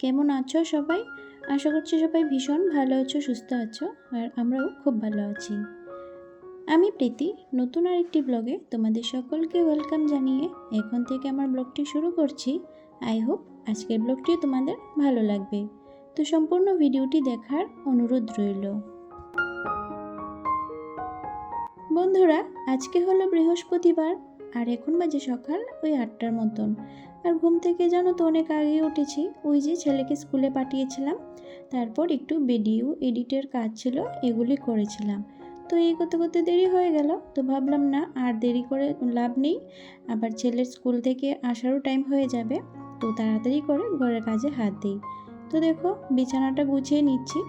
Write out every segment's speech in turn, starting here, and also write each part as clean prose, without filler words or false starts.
কেমন আছো সবাই? আশা করছি সবাই ভীষণ ভালো আছো, সুস্থ আছো, আর আমরাও খুব ভালো আছি। আমি প্রীতি, নতুন আরেকটি ব্লগে তোমাদের সকলকে ওয়েলকাম জানিয়ে এখন থেকে আমার ব্লগটি শুরু করছি। আই হোপ আজকের ব্লগটিও তোমাদের ভালো লাগবে। তো সম্পূর্ণ ভিডিওটি দেখার অনুরোধ রইল। বন্ধুরা, আজকে হলো বৃহস্পতিবার আর এখন বাজে সকাল ওই 8টার মতন। আর ঘুম থেকে জানো তো অনেক আগে উঠেছি, ওই যে ছেলেকে স্কুলে পাঠিয়েছিলাম, তারপর একটু ভিডিও এডিটের কাজ ছিল, এগুলি করেছিলাম। তো এই করতে করতে দেরি হয়ে গেল, তো ভাবলাম না আর দেরি করে লাভ নেই, আবার ছেলের স্কুল থেকে আসারও টাইম হয়ে যাবে, তো তাড়াতাড়ি করে ঘরের কাজে হাত দিই। তো দেখো বিছানাটা গুছিয়ে নিচ্ছি,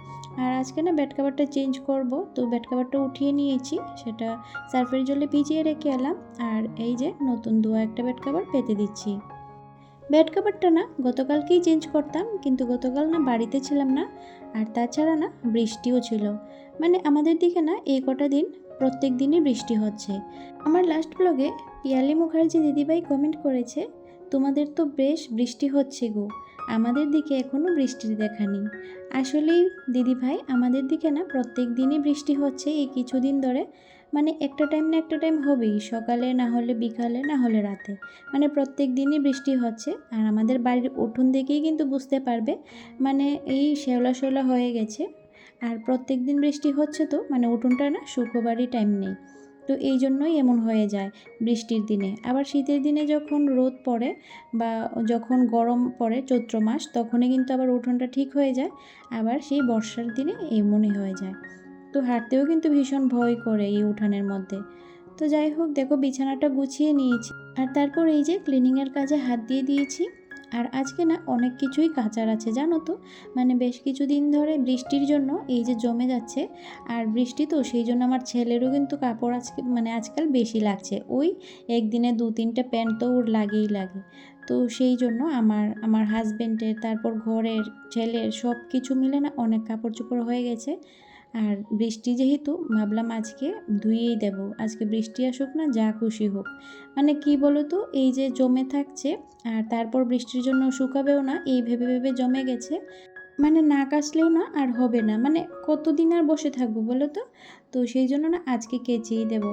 আর আজকে না বেড কাভারটা চেঞ্জ করব, তো বেড কাভারটা উঠিয়ে নিয়েছি, সেটা সার্ফের জলে ভিজিয়ে রেখে এলাম। আর এই যে নতুন একটা বেড কাভার পেতে দিচ্ছি। বেড কাভারটা না গতকালকেই চেঞ্জ করতাম, কিন্তু গতকাল না বাড়িতে ছিলাম না, আর তাছাড়া না বৃষ্টিও ছিল। মানে আমাদের দিকে না এই কটা দিন প্রত্যেক দিনই বৃষ্টি হচ্ছে। আমার লাস্ট ব্লগে পিয়ালি মুখার্জি দিদিভাই কমেন্ট করেছে, তোমাদের তো বেশ বৃষ্টি হচ্ছে গো, আমাদের দিকে এখনও বৃষ্টির দেখা নেই। আসলেই দিদিভাই, আমাদের দিকে না প্রত্যেক দিনই বৃষ্টি হচ্ছে এই কিছুদিন ধরে। মানে একটা টাইম না একটা টাইম হবেই, সকালে না হলে বিকালে না হলে রাতে, মানে প্রত্যেক দিনই বৃষ্টি হচ্ছে। আর আমাদের বাড়ির উঠোন দেখেই কিন্তু বুঝতে পারবে, মানে এই শ্যাওলা শ্যাওলা হয়ে গেছে। আর প্রত্যেক দিন বৃষ্টি হচ্ছে, তো মানে উঠোনটা না শুকোবারই টাইম নেই, তো এই জন্যই এমন হয়ে যায় বৃষ্টির দিনে। আবার শীতের দিনে যখন রোদ পড়ে বা যখন গরম পড়ে চৈত্র মাস, তখনই কিন্তু আবার উঠোনটা ঠিক হয়ে যায়। আবার সেই বর্ষার দিনে এমনই হয়ে যায়, তো হাঁটতেও কিন্তু ভীষণ ভয় করে এই উঠানের মধ্যে। তো যাই হোক, দেখো বিছানাটা গুছিয়ে নিয়েছি, আর তারপর এই যে ক্লিনিংয়ের কাজে হাত দিয়ে দিয়েছি। আর আজকে না অনেক কিছুই কাচার আছে জানো তো, মানে বেশ কিছুদিন ধরে বৃষ্টির জন্য এই যে জমে যাচ্ছে। আর বৃষ্টি তো সেই জন্য আমার ছেলেরও কিন্তু কাপড় আজকে মানে আজকাল বেশি লাগছে, ওই একদিনে 2-3টে প্যান্ট তো ওর লাগেই লাগে। তো সেই জন্য আমার হাজব্যান্ডের, তারপর ঘরের, ছেলের সব কিছু মিলে না অনেক কাপড় চোপড় হয়ে গেছে। আর বৃষ্টি যেহেতু, ভাবলাম আজকে ধুয়েই দেব, আজকে বৃষ্টি আসুক না যা খুশি হোক। মানে কি বলো তো, এই যে জমে থাকছে আর তারপর বৃষ্টির জন্য শুকাবেও না, এই ভেবে ভেবে জমে গেছে। মানে না কাচলেও না আর হবে না, মানে কতদিন আর বসে থাকবো বলো তো। তো সেই জন্য না আজকে কেচেই দেব।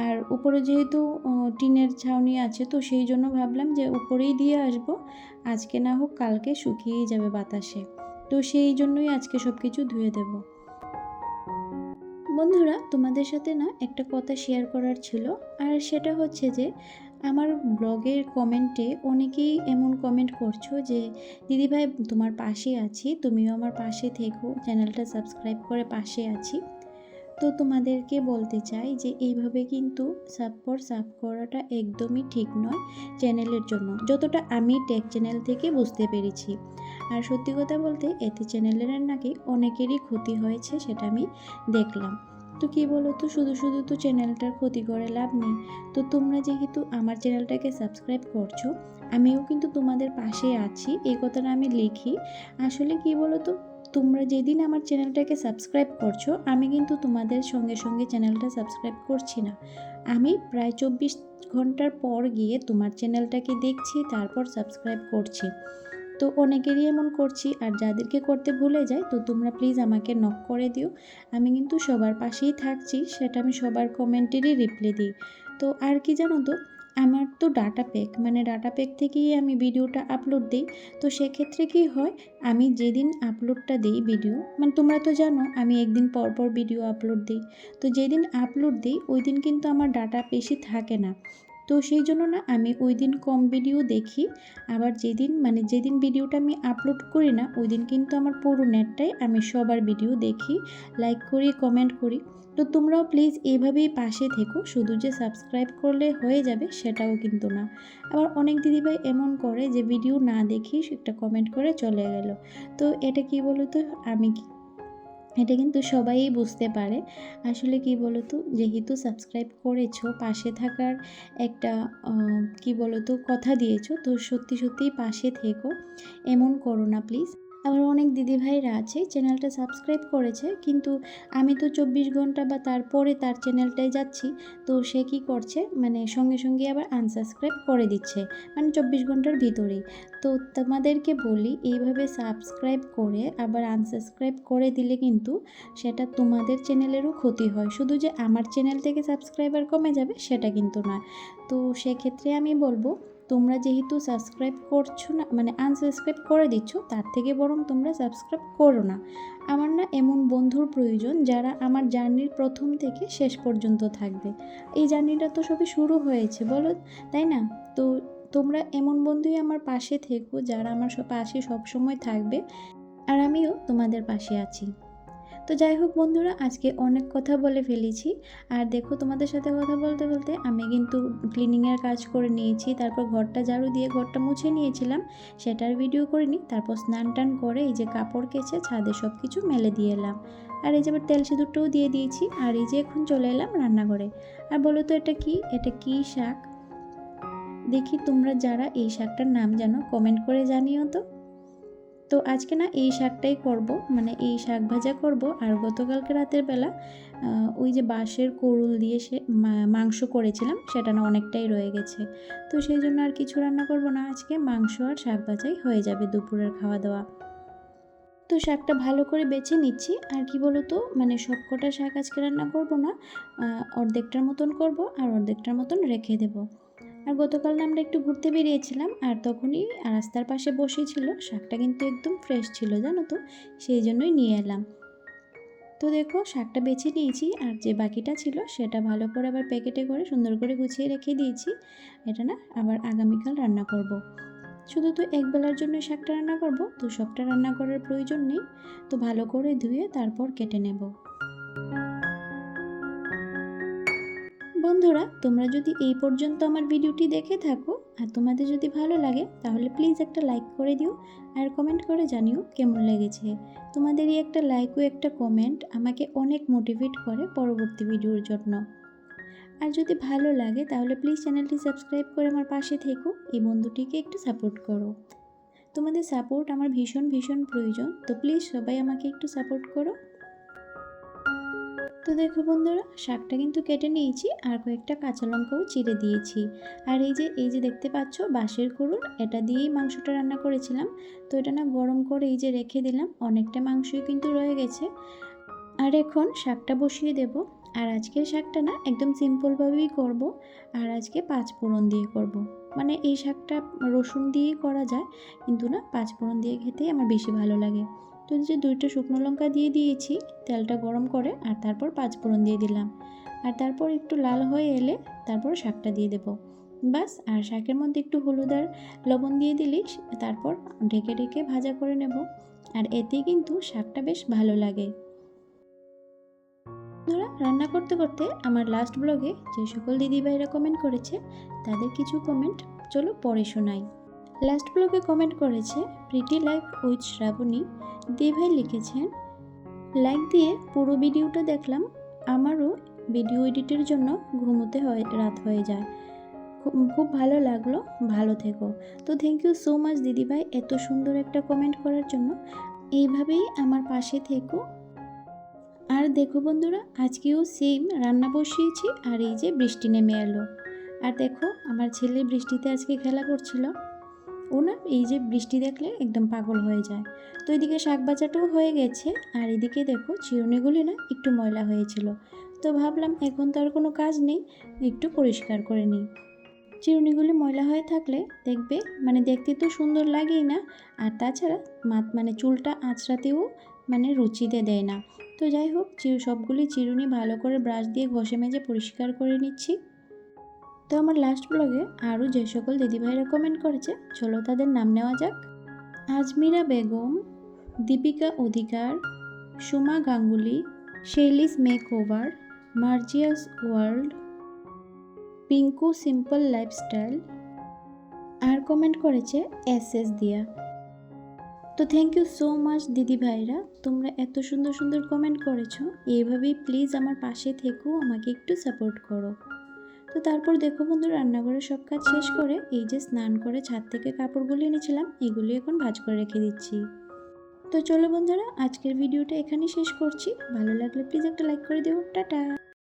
আর উপরে যেহেতু টিনের ছাউনি আছে, তো সেই জন্য ভাবলাম যে উপরেই দিয়ে আসবো, আজকে না হোক কালকে শুকিয়েই যাবে বাতাসে। তো সেই জন্যই আজকে সব কিছু ধুয়ে দেবো। বন্ধুরা, তোমাদের সাথে না একটা কথা শেয়ার করার ছিল, আর সেটা হচ্ছে যে আমার ব্লগের কমেন্টে অনেকেই এমন কমেন্ট করছো যে দিদিভাই তোমার পাশে আছি, তুমিও আমার পাশে থেকো, চ্যানেলটা সাবস্ক্রাইব করে পাশে আছি। তো তোমাদেরকে বলতে চাই যে এইভাবে কিন্তু সাব করাটা একদমই ঠিক নয় চ্যানেলের জন্য, যতটা আমি টেক চ্যানেল থেকে বুঝতে পেরেছি। আর সত্যি কথা বলতে এতে চ্যানেলের নাকি অনেকেরই ক্ষতি হয়েছে, সেটা আমি দেখলাম। তো কী বলো তো, শুধু শুধু তো চ্যানেলটার ক্ষতি করে লাভ নেই। তো তোমরা যেহেতু আমার চ্যানেলটাকে সাবস্ক্রাইব করছো, আমিও কিন্তু তোমাদের পাশে আছি, এই কথাটা আমি লিখি। আসলে কী বলো তো, তোমরা যেদিন আমার চ্যানেলটাকে সাবস্ক্রাইব করছো, আমি কিন্তু তোমাদের সঙ্গে সঙ্গে চ্যানেলটা সাবস্ক্রাইব করছি না, আমি প্রায় 24 ঘন্টার পর গিয়ে তোমার চ্যানেলটাকে দেখছি, তারপর সাবস্ক্রাইব করছি। তো অনেকেরই এমন করছি, আর যাদেরকে করতে ভুলে যাই, তো তোমরা প্লিজ আমাকে নক করে দিও, আমি কিন্তু সবার পাশেই থাকছি, সেটা আমি সবার কমেন্টেরই রিপ্লাই দিই। তো আর কি জানো তো, আমার তো ডাটা প্যাক, মানে ডাটা প্যাক থেকেই আমি ভিডিওটা আপলোড দিই। তো সেক্ষেত্রে কী হয়, আমি যেদিন আপলোডটা দিই ভিডিও, মানে তোমরা তো জানো আমি একদিন পর পর ভিডিও আপলোড দিই, তো যেদিন আপলোড দিই ওই দিন কিন্তু আমার ডাটা বেশি থাকে না। তো সেই জন্য না আমি ওই দিন কম ভিডিও দেখি, আবার যেদিন ভিডিওটা আমি আপলোড করি না ওই দিন কিন্তু আমার পুরো নেটটাই আমি সবার ভিডিও দেখি, লাইক করি, কমেন্ট করি। তো তোমরাও প্লিজ এইভাবেই পাশে থেকো, শুধু যে সাবস্ক্রাইব করলে হয়ে যাবে সেটাও কিন্তু না। আবার অনেক দিদিভাই এমন করে যে ভিডিও না দেখি একটা কমেন্ট করে চলে গেল। তো এটা কি বলো তো, এটা কিন্তু সবাই বুঝতে পারে। আসলে কি বলো তো, যেহেতু সাবস্ক্রাইব করেছো, পাশে থাকার একটা কি বলো তো কথা দিয়েছো, তো সত্যি সত্যিই পাশে থেকো, এমন করো না প্লিজ। আবার অনেক দিদিভাইরা আছে চ্যানেলটা সাবস্ক্রাইব করেছে, কিন্তু আমি তো 24 ঘন্টা বা তারপরে তার চ্যানেলটায় যাচ্ছি, তো সে কী করছে মানে সঙ্গে সঙ্গে আবার আনসাবস্ক্রাইব করে দিচ্ছে, মানে 24 ঘন্টার ভিতরেই। তো তোমাদেরকে বলি, এইভাবে সাবস্ক্রাইব করে আবার আনসাবস্ক্রাইব করে দিলে কিন্তু সেটা তোমাদের চ্যানেলেরও ক্ষতি হয়, শুধু যে আমার চ্যানেল থেকে সাবস্ক্রাইবার কমে যাবে সেটা কিন্তু নয়। তো সেক্ষেত্রে আমি বলবো, তোমরা যেহেতু সাবস্ক্রাইব করছো না, মানে আনসাবস্ক্রাইব করে দিচ্ছ, তার থেকে বরং তোমরা সাবস্ক্রাইব করো না। আমার না এমন বন্ধুর প্রয়োজন যারা আমার জার্নির প্রথম থেকে শেষ পর্যন্ত থাকবে। এই জার্নিটা তো সবে শুরু হয়েছে বলো, তাই না? তো তোমরা এমন বন্ধুই আমার পাশে থেকো যারা আমার পাশে সবসময় থাকবে, আর আমিও তোমাদের পাশে আছি। তো যাই হোক বন্ধুরা, আজকে অনেক কথা বলে ফেলেছি। আর দেখো, তোমাদের সাথে কথা বলতে বলতে আমি কিন্তু ক্লিনিংয়ের কাজ করে নিয়েছি, তারপর ঘরটা ঝাড়ু দিয়ে ঘরটা মুছে নিয়েছিলাম, সেটার ভিডিও করিনি। তারপর স্নান টান করে এই যে কাপড় কেচে ছাদে সব কিছু মেলে দিয়ে এলাম, আর এই যে আবার তেল সিঁদুরটাও দিয়ে দিয়েছি। আর এই যে এখন চলে এলাম রান্নাঘরে। আর বলো তো এটা কি শাক? দেখি তোমরা যারা এই শাকটার নাম জানো কমেন্ট করে জানিও তো। তো আজকে না এই শাকটাই করব, মানে এই শাক ভাজা করব। আর গতকালকে রাতের বেলা ওই যে বাঁশের কোড়ুল দিয়ে সে মাংস করেছিলাম, সেটা না অনেকটাই রয়ে গেছে। তো সেই জন্য আর কিছু রান্না করব না, আজকে মাংস আর শাক ভাজাই হয়ে যাবে দুপুরের খাওয়া দাওয়া। তো শাকটা ভালো করে বেছে নিচ্ছি। আর কি বলো তো, মানে সব কটা শাক আজকে রান্না করব না, অর্ধেকটার মতন করব আর অর্ধেকটার মতন রেখে দেবো। আর গতকাল না আমরা একটু ঘুরতে বেরিয়েছিলাম, আর তখনই রাস্তার পাশে বসেছিল, শাকটা কিন্তু একদম ফ্রেশ ছিল জানো তো, সেই জন্যই নিয়ে এলাম। তো দেখো, শাকটা বেছে নিয়েছি, আর যে বাকিটা ছিল সেটা ভালো করে আবার প্যাকেটে করে সুন্দর করে গুছিয়ে রেখে দিয়েছি। এটা না আবার আগামীকাল রান্না করব। শুধু তো একবেলার জন্য শাকটা রান্না করব, তো সবটা রান্না করার প্রয়োজন নেই। তো ভালো করে ধুয়ে তারপর কেটে নেব। বন্ধুরা, তোমরা যদি এই পর্যন্ত আমার ভিডিওটি দেখে থাকো আর তোমাদের যদি ভালো লাগে, তাহলে প্লিজ একটা লাইক করে দিও, আর কমেন্ট করে জানিও কেমন লেগেছে। তোমাদের এই একটা লাইক ও একটা কমেন্ট আমাকে অনেক মোটিভেট করে পরবর্তী ভিডিওর জন্য। আর যদি ভালো লাগে তাহলে প্লিজ চ্যানেলটি সাবস্ক্রাইব করে আমার পাশে থেকো, এই বন্ধুটিকে একটু সাপোর্ট করো। তোমাদের সাপোর্ট আমার ভীষণ ভীষণ প্রয়োজন, তো প্লিজ সবাই আমাকে একটু সাপোর্ট করো। তো দেখো বন্ধুরা, শাকটা কিন্তু কেটে নিয়েছি, আর কয়েকটা কাঁচা লঙ্কাও চিড়ে দিয়েছি। আর এই যে দেখতে পাচ্ছ বাঁশের কুড়ুল, এটা দিয়েই মাংসটা রান্না করেছিলাম। তো এটা না গরম করে এই যে রেখে দিলাম, অনেকটা মাংসই কিন্তু রয়ে গেছে। আর এখন শাকটা বসিয়ে দেব। আর আজকের শাকটা না একদম সিম্পলভাবেই করব, আর আজকে 5 ফোড়ন দিয়ে করব। মানে এই শাকটা রসুন দিয়েই করা যায়, কিন্তু না 5 ফোড়ন দিয়ে খেতেই আমার বেশি ভালো লাগে। তো যে 2টা শুকনো লঙ্কা দিয়ে দিয়েছি তেলটা গরম করে, আর তারপর 5 ফোড়ন দিয়ে দিলাম। আর তারপর একটু লাল হয়ে এলে তারপর শাকটা দিয়ে দেব, বাস। আর শাকের মধ্যে একটু হলুদ আর লবণ দিয়ে দিলেই তারপর ঢেকে ঢেকে ভাজা করে নেব। আর এতেই কিন্তু শাকটা বেশ ভালো লাগে। বন্ধুরা, রান্না করতে করতে আমার লাস্ট ব্লগে যে সকল দিদিভাইরা কমেন্ট করেছে, তাদের কিছু কমেন্ট চলো পরে শোনাই। লাস্ট ব্লগে কমেন্ট করেছে প্রিটি লাইফ উইথ শ্রাবণী দিদিভাই, লিখেছেন, লাইক দিয়ে পুরো ভিডিওটা দেখলাম, আমারও ভিডিও এডিটের জন্য ঘুমোতে রাত হয়ে যায়, খুব ভালো লাগলো, ভালো থেকো। তো থ্যাংক ইউ সো মাচ দিদিভাই এত সুন্দর একটা কমেন্ট করার জন্য। এইভাবেই আমার পাশে থেকো। আর দেখো বন্ধুরা, আজকেও সেম রান্না বসিয়েছি, আর এই যে বৃষ্টি নেমে এলো। আর দেখো, আমার ছেলে বৃষ্টিতে আজকে খেলা করছিল, ও না এই যে বৃষ্টি দেখলে একদম পাগল হয়ে যায়। তো এদিকে শাক ভাজাটাও হয়ে গেছে, আর এদিকে দেখো চিরুনিগুলি না একটু ময়লা হয়েছিল। তো ভাবলাম এখন তো আর কোনো কাজ নেই, একটু পরিষ্কার করে নিই। চিরুনিগুলি ময়লা হয়ে থাকলে দেখবে মানে দেখতে তো সুন্দর লাগেই না, আর তাছাড়া মানে চুলটা আঁচড়াতেও মানে রুচিতে দেয় না। তো যাই হোক, সবগুলি চিরুনি ভালো করে ব্রাশ দিয়ে ঘষে মেজে পরিষ্কার করে নিচ্ছি। তো আমার লাস্ট ব্লগে আরও যে সকল দিদিভাইরা কমেন্ট করেছে, চলো তাদের নাম নেওয়া যাক। Azmira Begum, Deepika Adhikar, Suma Ganguly, Shelly's makeover, Marzia's world, Pinku simple lifestyle, আর কমেন্ট করেছে এস দিয়া। তো থ্যাংক ইউ সো মাচ দিদি ভাইরা, তোমরা এত সুন্দর সুন্দর কমেন্ট করেছো। এইভাবেই প্লিজ আমার পাশে থেকো, আমাকে একটু সাপোর্ট করো। তো তারপর দেখো বন্ধু, রান্নাঘরে সব কাজ শেষ করে এই যে স্নান করে ছাদ থেকে কাপড়গুলি এনেছিলাম, এগুলি এখন ভাঁজ করে রেখে দিচ্ছি। তো চলো বন্ধুরা, আজকের ভিডিওটা এখানেই শেষ করছি। ভালো লাগলে প্লিজ একটা লাইক করে দিও। টাটা।